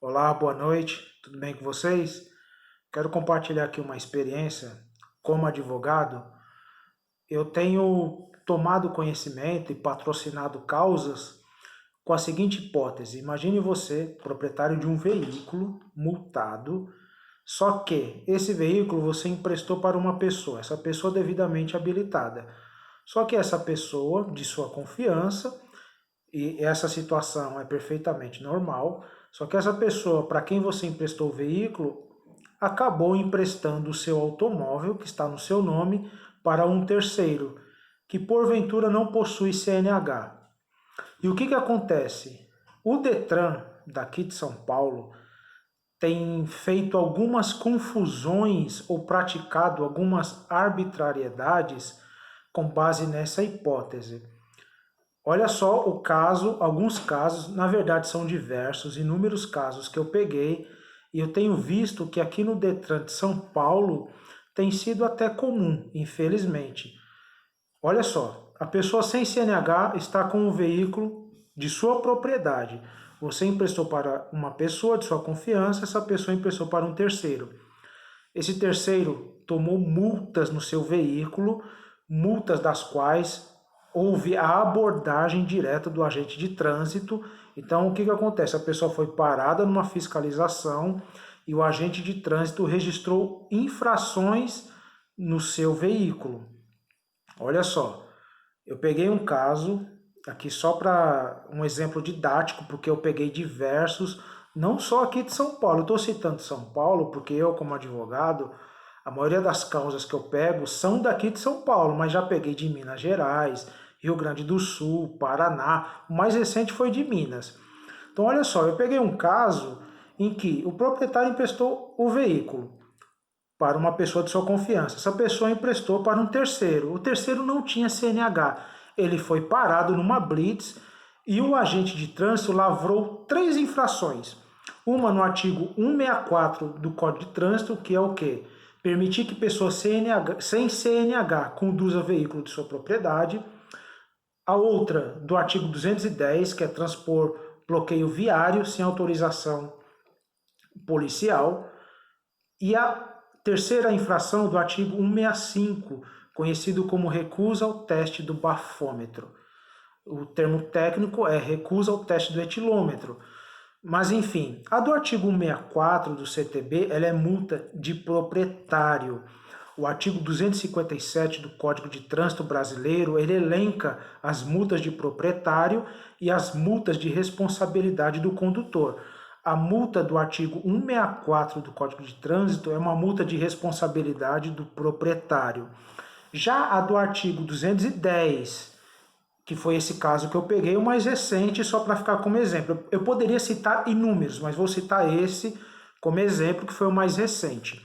Olá, boa noite, tudo bem com vocês? Quero compartilhar aqui uma experiência como advogado. Eu tenho tomado conhecimento e patrocinado causas com a seguinte hipótese: imagine você, proprietário de um veículo multado, só que esse veículo você emprestou para uma pessoa, essa pessoa devidamente habilitada. Só que essa pessoa, de sua confiança, e essa situação é perfeitamente normal, só que essa pessoa para quem você emprestou o veículo acabou emprestando o seu automóvel, que está no seu nome, para um terceiro, que porventura não possui CNH. E o que acontece? O Detran, daqui de São Paulo, tem feito algumas confusões ou praticado algumas arbitrariedades com base nessa hipótese. Olha só o caso, alguns casos, na verdade são diversos, inúmeros casos que eu peguei, e eu tenho visto que aqui no Detran de São Paulo tem sido até comum, infelizmente. Olha só, a pessoa sem CNH está com o veículo de sua propriedade. Você emprestou para uma pessoa de sua confiança, essa pessoa emprestou para um terceiro. Esse terceiro tomou multas no seu veículo, multas das quais houve a abordagem direta do agente de trânsito. Então, o que acontece? A pessoa foi parada numa fiscalização e o agente de trânsito registrou infrações no seu veículo. Olha só, eu peguei um caso aqui só para um exemplo didático, porque eu peguei diversos, não só aqui de São Paulo. Eu estou citando São Paulo porque eu, como advogado, a maioria das causas que eu pego são daqui de São Paulo, mas já peguei de Minas Gerais, Rio Grande do Sul, Paraná. O mais recente foi de Minas. Então, olha só, eu peguei um caso em que o proprietário emprestou o veículo para uma pessoa de sua confiança. Essa pessoa emprestou para um terceiro. O terceiro não tinha CNH. Ele foi parado numa blitz e o agente de trânsito lavrou três infrações. Uma no artigo 164 do Código de Trânsito, que é o quê? Permitir que pessoa sem CNH conduza veículo de sua propriedade. A outra do artigo 210, que é transpor bloqueio viário sem autorização policial. E a terceira infração do artigo 165, conhecido como recusa ao teste do bafômetro. O termo técnico é recusa ao teste do etilômetro. Mas enfim, a do artigo 164 do CTB, ela é multa de proprietário. O artigo 257 do Código de Trânsito Brasileiro, ele elenca as multas de proprietário e as multas de responsabilidade do condutor. A multa do artigo 164 do Código de Trânsito é uma multa de responsabilidade do proprietário. Já a do artigo 210, que foi esse caso que eu peguei, o mais recente, só para ficar como exemplo. Eu poderia citar inúmeros, mas vou citar esse como exemplo, que foi o mais recente.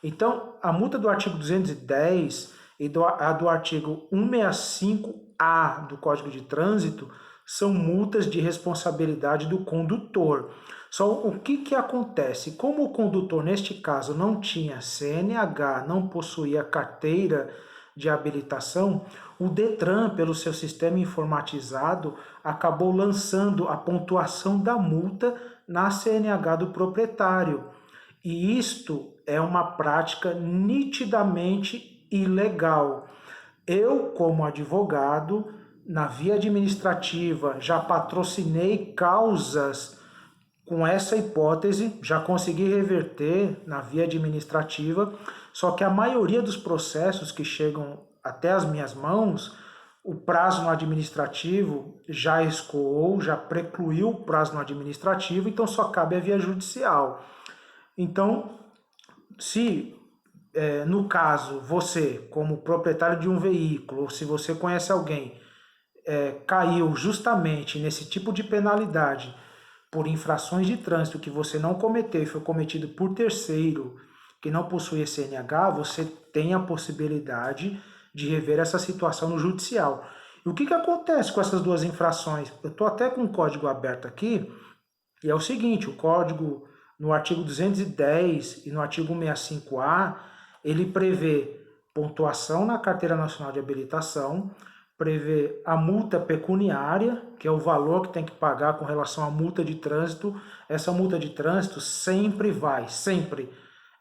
Então, a multa do artigo 210 e a do artigo 165A do Código de Trânsito são multas de responsabilidade do condutor. Só o que acontece? Como o condutor, neste caso, não tinha CNH, não possuía carteira de habilitação, o Detran, pelo seu sistema informatizado, acabou lançando a pontuação da multa na CNH do proprietário. E isto é uma prática nitidamente ilegal. Eu, como advogado, na via administrativa, já patrocinei causas com essa hipótese, já consegui reverter na via administrativa, só que a maioria dos processos que chegam até as minhas mãos, o prazo no administrativo já escoou, já precluiu o prazo no administrativo, então só cabe a via judicial. Então, se no caso você, como proprietário de um veículo, ou se você conhece alguém, caiu justamente nesse tipo de penalidade por infrações de trânsito que você não cometeu e foi cometido por terceiro que não possui CNH, você tem a possibilidade de rever essa situação no judicial. E o que acontece com essas duas infrações? Eu estou até com o código aberto aqui, e é o seguinte, o código no artigo 210 e no artigo 165A, ele prevê pontuação na Carteira Nacional de Habilitação, prevê a multa pecuniária, que é o valor que tem que pagar com relação à multa de trânsito. Essa multa de trânsito sempre,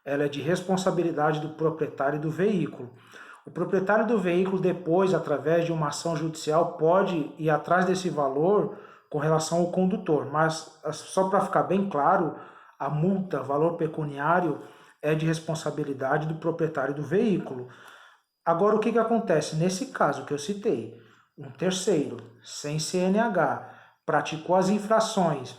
ela é de responsabilidade do proprietário do veículo. O proprietário do veículo, depois, através de uma ação judicial, pode ir atrás desse valor com relação ao condutor. Mas, só para ficar bem claro, a multa, valor pecuniário, é de responsabilidade do proprietário do veículo. Agora, o que acontece? Nesse caso que eu citei, um terceiro, sem CNH, praticou as infrações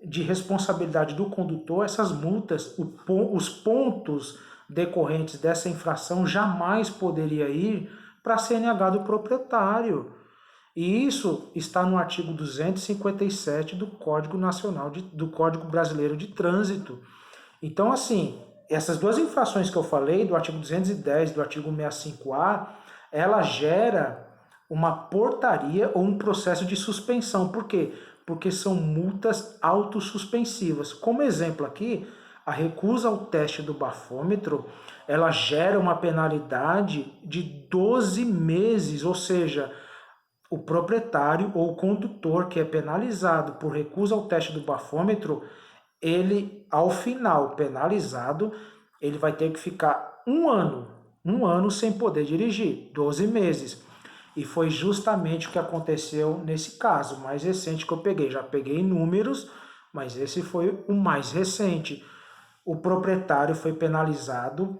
de responsabilidade do condutor, essas multas, os pontos decorrentes dessa infração jamais poderia ir para a CNH do proprietário. E isso está no artigo 257 do Código Nacional do Código Brasileiro de Trânsito. Então, assim, essas duas infrações que eu falei, do artigo 210 e do artigo 65A, ela gera uma portaria ou um processo de suspensão. Por quê? Porque são multas autossuspensivas. Como exemplo aqui, a recusa ao teste do bafômetro, ela gera uma penalidade de 12 meses, ou seja, o proprietário ou o condutor que é penalizado por recusa ao teste do bafômetro, ele, ao final, penalizado, ele vai ter que ficar um ano sem poder dirigir, 12 meses. E foi justamente o que aconteceu nesse caso mais recente que eu peguei. Já peguei números, mas esse foi o mais recente. O proprietário foi penalizado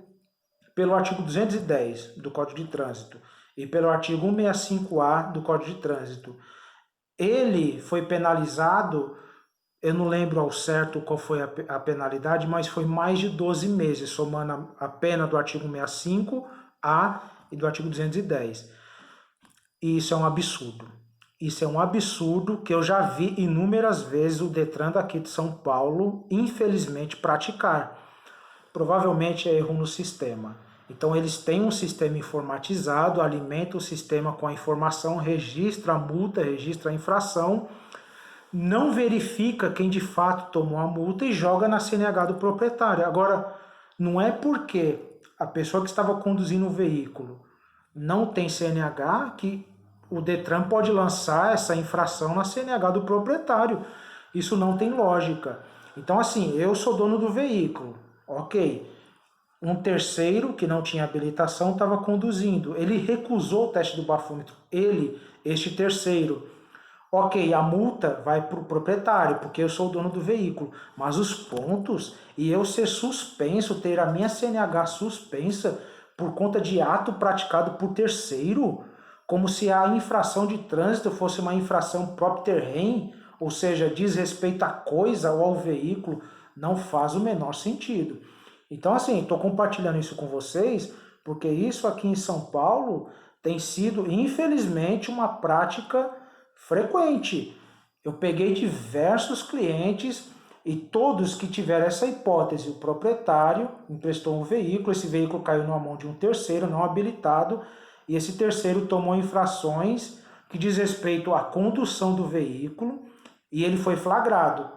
pelo artigo 210 do Código de Trânsito e pelo artigo 165A do Código de Trânsito. Ele foi penalizado, eu não lembro ao certo qual foi a penalidade, mas foi mais de 12 meses, somando a pena do artigo 65A e do artigo 210. E isso é um absurdo. Isso é um absurdo que eu já vi inúmeras vezes o Detran daqui de São Paulo, infelizmente, praticar. Provavelmente é erro no sistema. Então eles têm um sistema informatizado, alimenta o sistema com a informação, registra a multa, registra a infração, não verifica quem de fato tomou a multa e joga na CNH do proprietário. Agora, não é porque a pessoa que estava conduzindo o veículo não tem CNH que o Detran pode lançar essa infração na CNH do proprietário. Isso não tem lógica. Então, assim, eu sou dono do veículo, ok. Um terceiro que não tinha habilitação estava conduzindo. Ele recusou o teste do bafômetro. Este terceiro. Ok, a multa vai para o proprietário, porque eu sou o dono do veículo. Mas os pontos, e eu ser suspenso, ter a minha CNH suspensa por conta de ato praticado por terceiro, como se a infração de trânsito fosse uma infração propter rem, ou seja, diz respeito à coisa ou ao veículo, não faz o menor sentido. Então, assim, estou compartilhando isso com vocês, porque isso aqui em São Paulo tem sido, infelizmente, uma prática frequente. Eu peguei diversos clientes e todos que tiveram essa hipótese, o proprietário emprestou um veículo, esse veículo caiu na mão de um terceiro não habilitado, e esse terceiro tomou infrações que diz respeito à condução do veículo, e ele foi flagrado.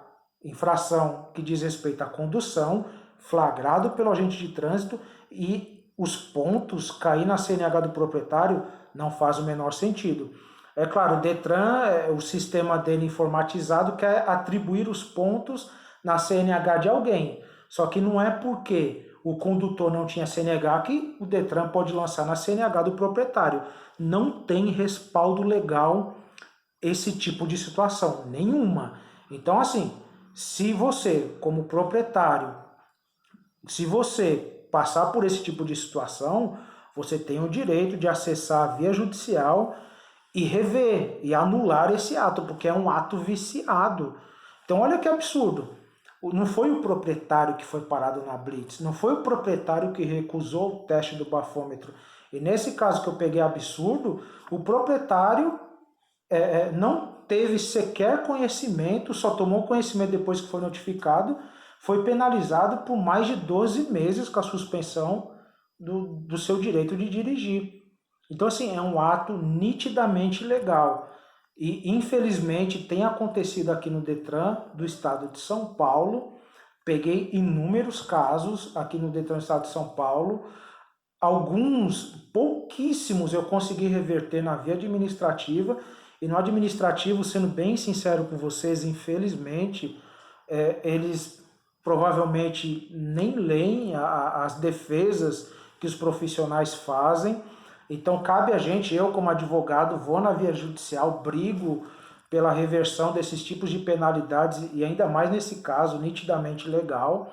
Infração que diz respeito à condução, flagrado pelo agente de trânsito, e os pontos cair na CNH do proprietário não faz o menor sentido. É claro, o Detran, o sistema dele informatizado quer atribuir os pontos na CNH de alguém. Só que não é porque o condutor não tinha CNH que o Detran pode lançar na CNH do proprietário. Não tem respaldo legal esse tipo de situação, nenhuma. Então, assim, se você, como proprietário, se você passar por esse tipo de situação, você tem o direito de acessar a via judicial e rever e anular esse ato, porque é um ato viciado. Então, olha que absurdo. Não foi o proprietário que foi parado na blitz, não foi o proprietário que recusou o teste do bafômetro. E nesse caso que eu peguei absurdo, o proprietário não teve sequer conhecimento, só tomou conhecimento depois que foi notificado, foi penalizado por mais de 12 meses com a suspensão do seu direito de dirigir. Então, assim, é um ato nitidamente ilegal. E, infelizmente, tem acontecido aqui no Detran do estado de São Paulo. Peguei inúmeros casos aqui no Detran do estado de São Paulo, Alguns, pouquíssimos, eu consegui reverter na via administrativa, e no administrativo, sendo bem sincero com vocês, infelizmente, eles provavelmente nem leem as defesas que os profissionais fazem. Então cabe a gente, eu como advogado, vou na via judicial, brigo pela reversão desses tipos de penalidades, e ainda mais nesse caso, nitidamente legal.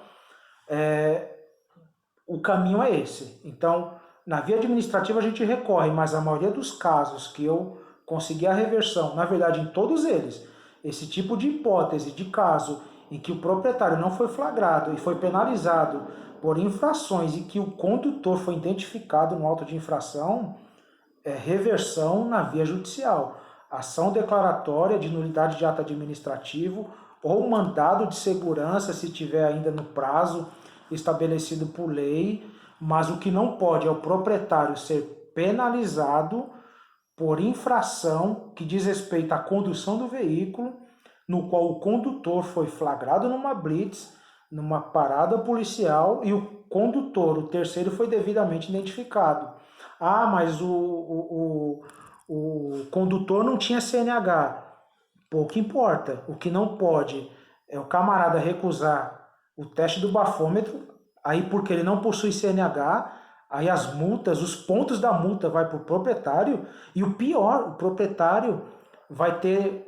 O caminho é esse. Então, na via administrativa a gente recorre, mas a maioria dos casos que eu consegui a reversão, na verdade em todos eles, esse tipo de hipótese de caso em que o proprietário não foi flagrado e foi penalizado por infrações e que o condutor foi identificado no auto de infração, é reversão na via judicial. Ação declaratória de nulidade de ato administrativo ou mandado de segurança, se tiver ainda no prazo estabelecido por lei, mas o que não pode é o proprietário ser penalizado por infração que diz respeito à condução do veículo, no qual o condutor foi flagrado numa blitz, numa parada policial, e o condutor, o terceiro, foi devidamente identificado. Ah, mas o condutor não tinha CNH. Pouco importa. O que não pode é o camarada recusar o teste do bafômetro, aí porque ele não possui CNH, aí as multas, os pontos da multa vai para o proprietário, e o pior, o proprietário vai ter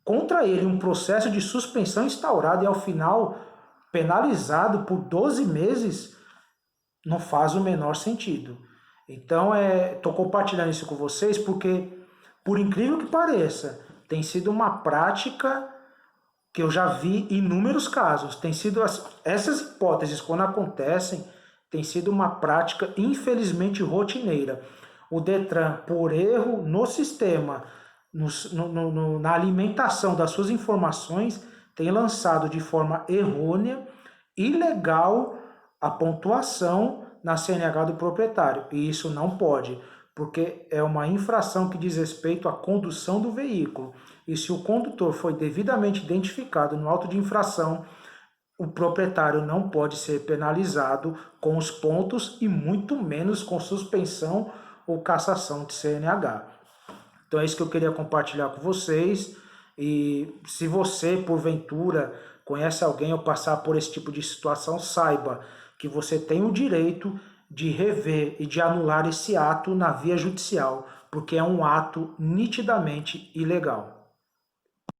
contra ele um processo de suspensão instaurado e ao final penalizado por 12 meses, não faz o menor sentido. Então, estou compartilhando isso com vocês porque, por incrível que pareça, tem sido uma prática que eu já vi inúmeros casos. Tem sido essas hipóteses, quando acontecem, tem sido uma prática infelizmente rotineira. O Detran, por erro no sistema, na alimentação das suas informações, tem lançado de forma errônea, ilegal, a pontuação na CNH do proprietário. E isso não pode, porque é uma infração que diz respeito à condução do veículo. E se o condutor foi devidamente identificado no auto de infração, o proprietário não pode ser penalizado com os pontos e muito menos com suspensão ou cassação de CNH. Então é isso que eu queria compartilhar com vocês. E se você, porventura, conhece alguém ou passar por esse tipo de situação, saiba que você tem o direito de rever e de anular esse ato na via judicial, porque é um ato nitidamente ilegal.